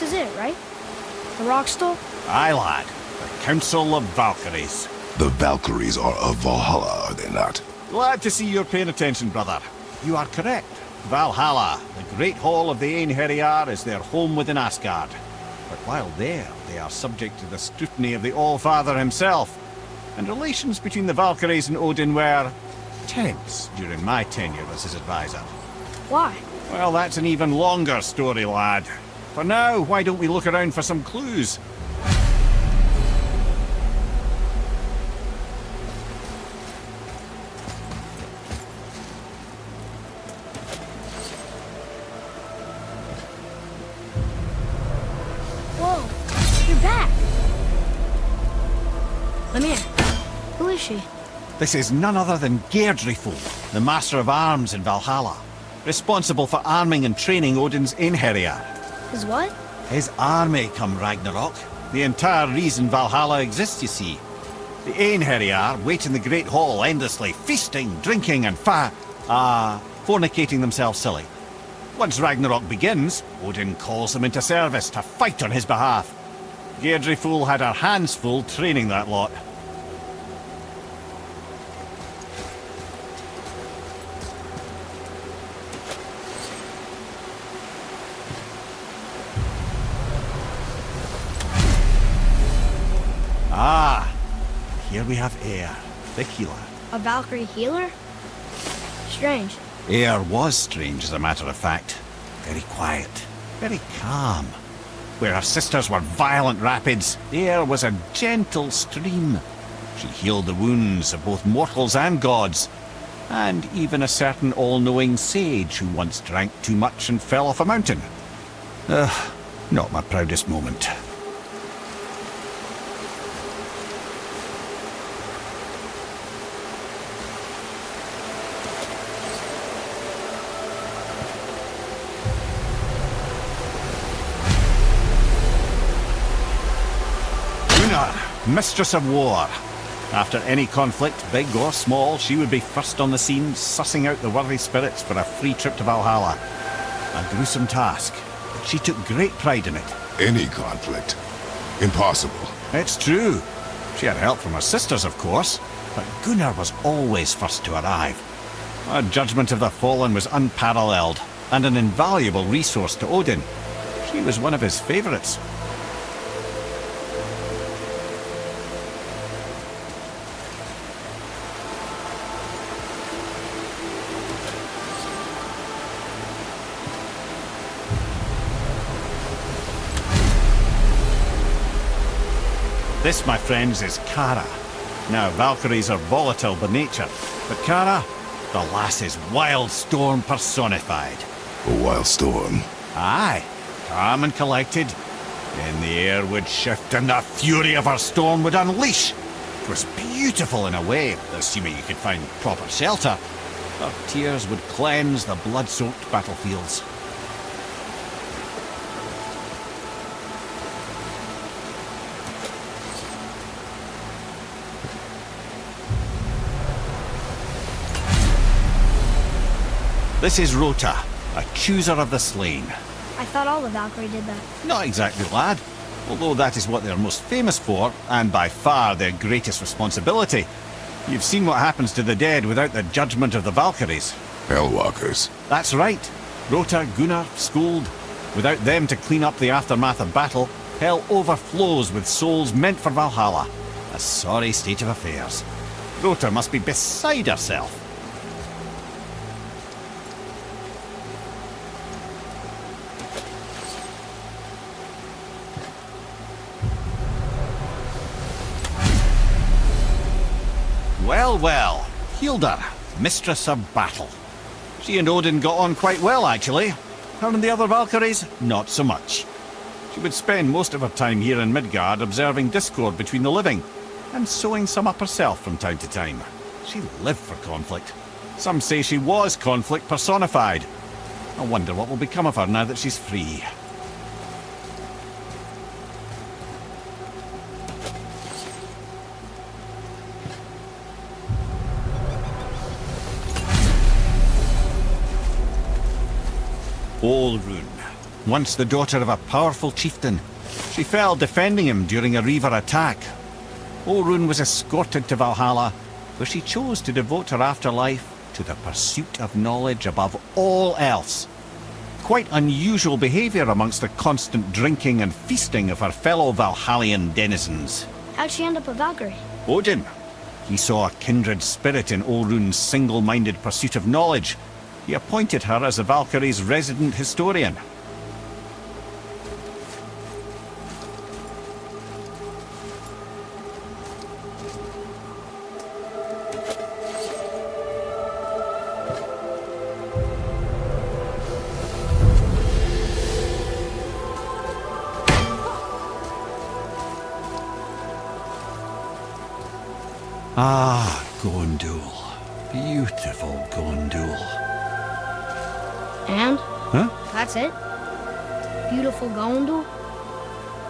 This is it, right? The rock stole? Aye, lad. The Council of Valkyries. The Valkyries are of Valhalla, are they not? Glad to see you're paying attention, brother. You are correct. Valhalla, the great hall of the Einherjar, is their home within Asgard. But while there, they are subject to the scrutiny of the All-Father himself. And relations between the Valkyries and Odin were tense during my tenure as his advisor. Why? Well, that's an even longer story, lad. For now, why don't we look around for some clues? Whoa, you're back. Mimir, who is she? This is none other than Geirdriful, the Master of Arms in Valhalla, responsible for arming and training Odin's Einherjar. Is what? His army come Ragnarok. The entire reason Valhalla exists, you see. The Einherjar wait in the Great Hall endlessly, feasting, drinking, and fornicating themselves silly. Once Ragnarok begins, Odin calls them into service to fight on his behalf. Geirdriful had her hands full training that lot. Ah, here we have Eir, the healer. A Valkyrie healer? Strange. Eir was strange, as a matter of fact. Very quiet, very calm. Where her sisters were violent rapids, Eir was a gentle stream. She healed the wounds of both mortals and gods, and even a certain all-knowing sage who once drank too much and fell off a mountain. Not my proudest moment. Mistress of War. After any conflict, big or small, she would be first on the scene, sussing out the worthy spirits for a free trip to Valhalla. A gruesome task, but she took great pride in it. Any conflict. Impossible. It's true. She had help from her sisters, of course, but Gunnar was always first to arrive. Her judgment of the fallen was unparalleled, and an invaluable resource to Odin. She was one of his favourites. This, my friends, is Kara. Now, Valkyries are volatile by nature, but Kara, the lass is wild storm personified. A wild storm. Aye, calm and collected. Then the air would shift and the fury of her storm would unleash. It was beautiful in a way, assuming you could find proper shelter. Her tears would cleanse the blood-soaked battlefields. This is Rota, a chooser of the slain. I thought all the Valkyrie did that. Not exactly, lad. Although that is what they're most famous for, and by far their greatest responsibility. You've seen what happens to the dead without the judgment of the Valkyries. Hellwalkers. That's right. Rota, Gunnar, Skuld. Without them to clean up the aftermath of battle, hell overflows with souls meant for Valhalla. A sorry state of affairs. Rota must be beside herself. Well, well, Hilda, Mistress of Battle. She and Odin got on quite well, actually. Her and the other Valkyries, not so much. She would spend most of her time here in Midgard observing discord between the living, and sewing some up herself from time to time. She lived for conflict. Some say she was conflict personified. I wonder what will become of her now that she's free. Olrun, once the daughter of a powerful chieftain. She fell defending him during a Reaver attack. Orun was escorted to Valhalla, where she chose to devote her afterlife to the pursuit of knowledge above all else. Quite unusual behaviour amongst the constant drinking and feasting of her fellow Valhallian denizens. How'd she end up a Valkyrie? Odin. He saw a kindred spirit in Orun's single-minded pursuit of knowledge. He appointed her as the Valkyrie's resident historian. Ah, Gondul. Beautiful Gondul. And? Huh? That's it? Beautiful Gondul?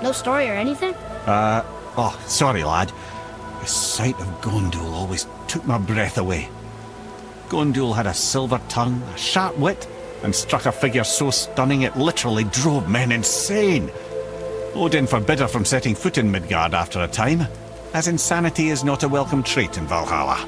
No story or anything? Oh, sorry, lad. The sight of Gondul always took my breath away. Gondul had a silver tongue, a sharp wit, and struck a figure so stunning it literally drove men insane. Odin forbid her from setting foot in Midgard after a time, as insanity is not a welcome trait in Valhalla.